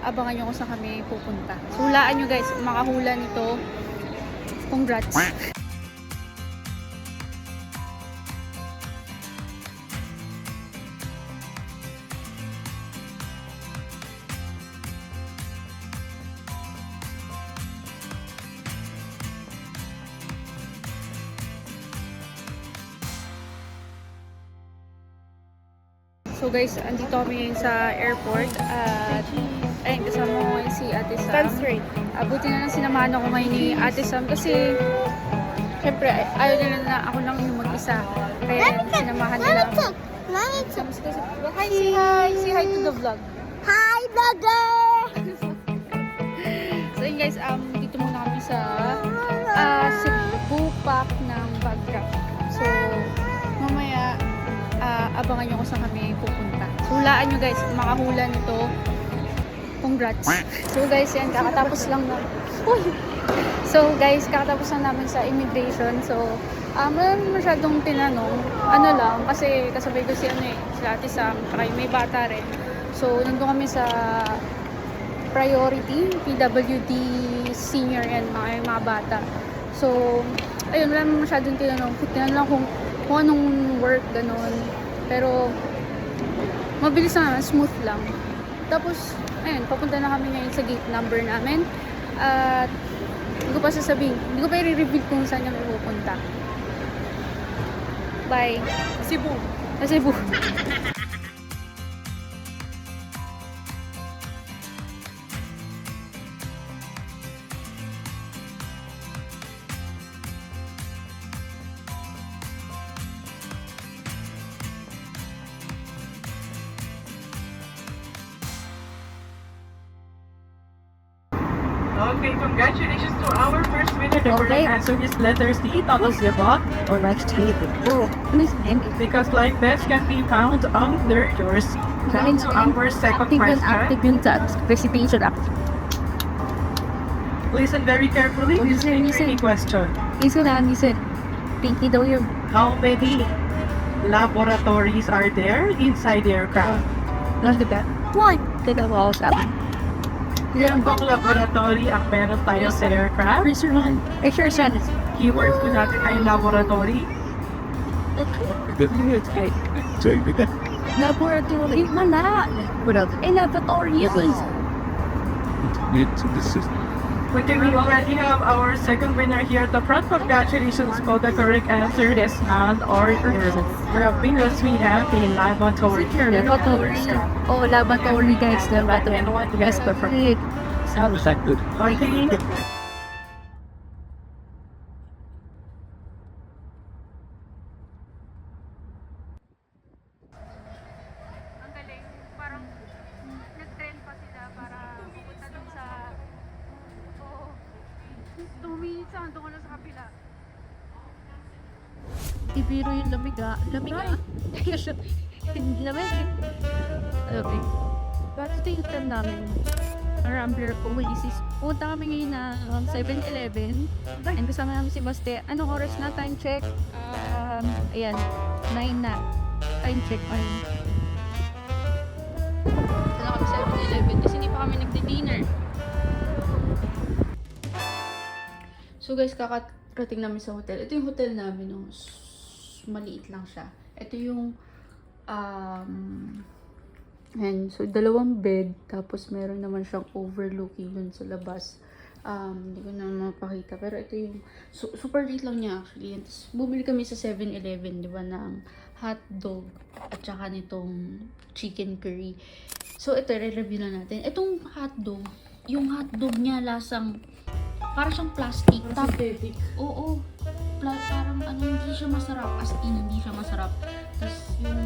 abangan nyo kung saan kami pupunta. So, hulaan nyo guys, makahula nito. Congrats! So guys, andito kami sa airport at ayun, kasama ko ngayon si Ate Sam. Stand straight. Buti na lang sinamahan ako ngayon ni Ate Sam kasi syempre ayaw nila na ako lang yung mag-isa. Kaya sinamahan nila ako. Hi, say hi! Say hi to the vlog. Hi, vlogger! So yun guys, dito muna kami sa Cebu Park ng Bagra. So, mamaya abangan nyo kung saan kami pupunta. So, hulaan nyo guys, makahula nito. Congrats! So guys, yan, kakatapos lang na. Uy! So guys, kakatapos lang namin sa immigration. So, wala masyadong tinanong. Ano lang, kasi kasabay ko si Ate Sam, saka may bata rin. So, nandun kami sa priority, PWD senior yan, mga bata. So, ayun, wala masyadong tinanong. Tinanong lang kung anong work, ganun. Pero, mabilis na, smooth lang. Tapos, ayun, papunta na kami ngayon sa gate number namin. At, hindi ko pa sasabihin, hindi ko pa i-reveal kung saan kami pupunta. Bye! Cebu. Sa Cebu. Okay, congratulations to our first winner. The correct answer is letter C, Thomas Yabot. Or like street. Oh, nice name. Because like bets can be found under yours. Coming to our second question. Active yun sa recitation active. Listen very carefully. This is a tricky question. Listen. Pinky daw yun. How many laboratories are there inside the aircraft? Nasa ba? One. Teka mo ako sabi. Ilang bang laboratory ang meron tayo sa aircraft? Exercise. Keywords ko natin ay laboratory. Laboratory. Mala. Laboratory. Okay, we already have our second winner here at the front. Congratulations for the correct answer. This and or for winners we have in laboratory. Laboratory. Oh, laboratory guys. Laboratory. Yes, perfect. Sounds that good. Okay. Ang galing. Parang nag-trend pa sila para pupunta dun sa 2 minutes lang, doon ko na sa kapila. Ibiro yung lamiga. Hindi naman. Okay. Pero ito yung time namin. Rambler Oasis. Punta kami ngayon ng 7-Eleven. And kasama namin si Baste. Anong oras na? Time check? Ayan. 9 na. Time check. Ayun. Punta na kami sa 7-Eleven kasi hindi pa kami nagdi-dinner. So guys, kakarating namin sa hotel. Ito yung hotel namin, no? Maliit lang siya. Ito yung and so 2 bed, tapos meron naman siyang overlooking dun sa labas. Hindi ko na mapakita, pero ito yung super liit lang niya actually. Tapos bumili kami sa 7-Eleven, di ba, ng hotdog at saka nitong chicken curry. So ito, re-review na natin. Itong hotdog, yung hotdog niya lasang para siyang plastic. Synthetic. Oo. Parang hindi siya masarap. As in, hindi siya masarap. Tapos yung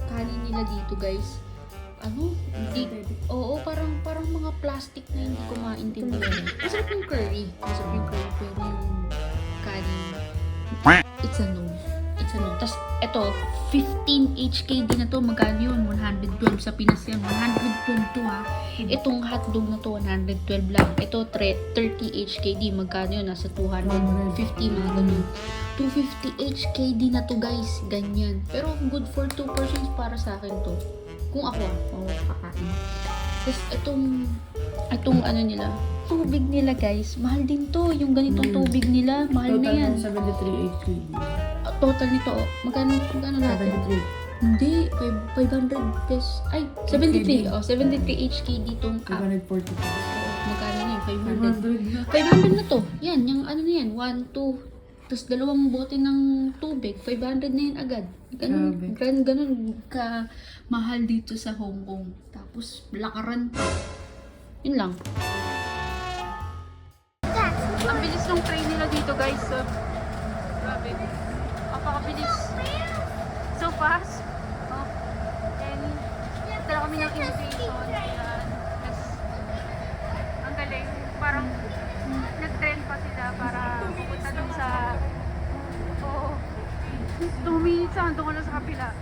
kanin nila dito guys, hindi. Oo, parang mga plastic na hindi ko maintindihan. Masarap yung curry. Pero yung kanin, it's a no. Tapos, eto, 15 HKD na to. Magkano yun? 112 sa Pinas yan. 112 to ha. Itong hotdog na to, 112 lang. Ito, 30 HKD. Magkano yun? Nasa 250, mga ganun. 250 HKD na to, guys. Ganyan. Pero, good for 2 persons para sa akin to. Kung ako, kakain. Tapos itong ano nila, tubig nila guys, mahal din to. Yung ganitong tubig nila, mahal na yan. 73 HKD. Total nito, magkano natin? 73. Hindi, 500 pesos. Ay, 73. Oh, 73 HKD tong app. 240 pesos. Magkano na yun? 500. 500 na. 500 na to. Yan, yung ano na yan, 1, 2. Tapos 2 bote ng tubig, 500 na yan agad. Ganun ka mahal dito sa Hong Kong. Tapos lakaran pa. Yun lang. Ang bilis ng train nila dito guys. So, grabe. Napakabilis. So fast. Oh. And dala kami ng invitation. Ayan. Tapos, ang galing. Parang nag-trend pa sila para pupunta dun sa 2 minutes ando ko na sa kapila.